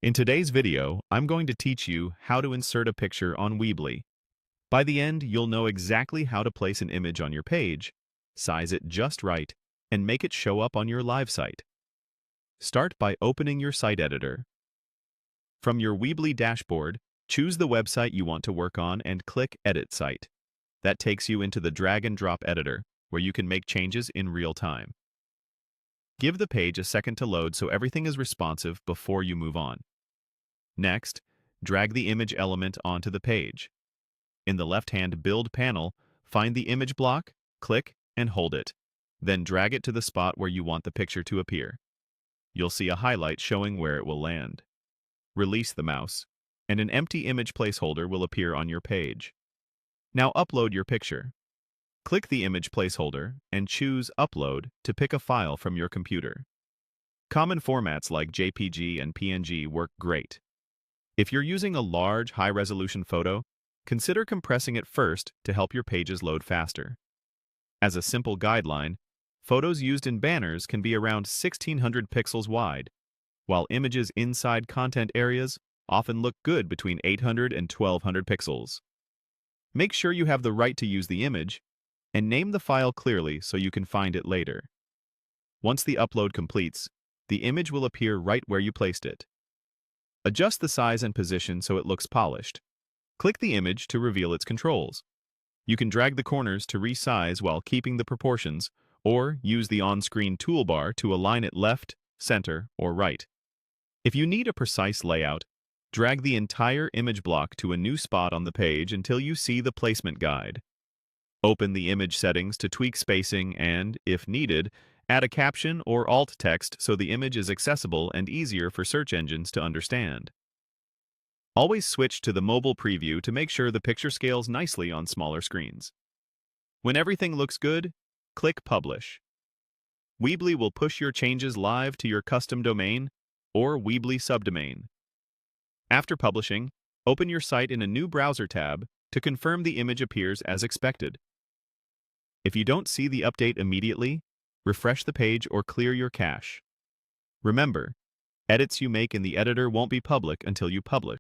In today's video, I'm going to teach you how to insert a picture on Weebly. By the end, you'll know exactly how to place an image on your page, size it just right, and make it show up on your live site. Start by opening your site editor. From your Weebly dashboard, choose the website you want to work on and click Edit Site. That takes you into the drag and drop editor, where you can make changes in real time. Give the page a second to load so everything is responsive before you move on. Next, drag the image element onto the page. In the left-hand Build panel, find the image block, click, and hold it. Then drag it to the spot where you want the picture to appear. You'll see a highlight showing where it will land. Release the mouse, and an empty image placeholder will appear on your page. Now upload your picture. Click the image placeholder and choose Upload to pick a file from your computer. Common formats like JPG and PNG work great. If you're using a large, high-resolution photo, consider compressing it first to help your pages load faster. As a simple guideline, photos used in banners can be around 1600 pixels wide, while images inside content areas often look good between 800 and 1200 pixels. Make sure you have the right to use the image, and name the file clearly so you can find it later. Once the upload completes, the image will appear right where you placed it. Adjust the size and position so it looks polished. Click the image to reveal its controls. You can drag the corners to resize while keeping the proportions, or use the on-screen toolbar to align it left, center, or right. If you need a precise layout, drag the entire image block to a new spot on the page until you see the placement guide. Open the image settings to tweak spacing and, if needed, add a caption or alt text so the image is accessible and easier for search engines to understand. Always switch to the mobile preview to make sure the picture scales nicely on smaller screens. When everything looks good, click Publish. Weebly will push your changes live to your custom domain or Weebly subdomain. After publishing, open your site in a new browser tab to confirm the image appears as expected. If you don't see the update immediately, refresh the page or clear your cache. Remember, edits you make in the editor won't be public until you publish.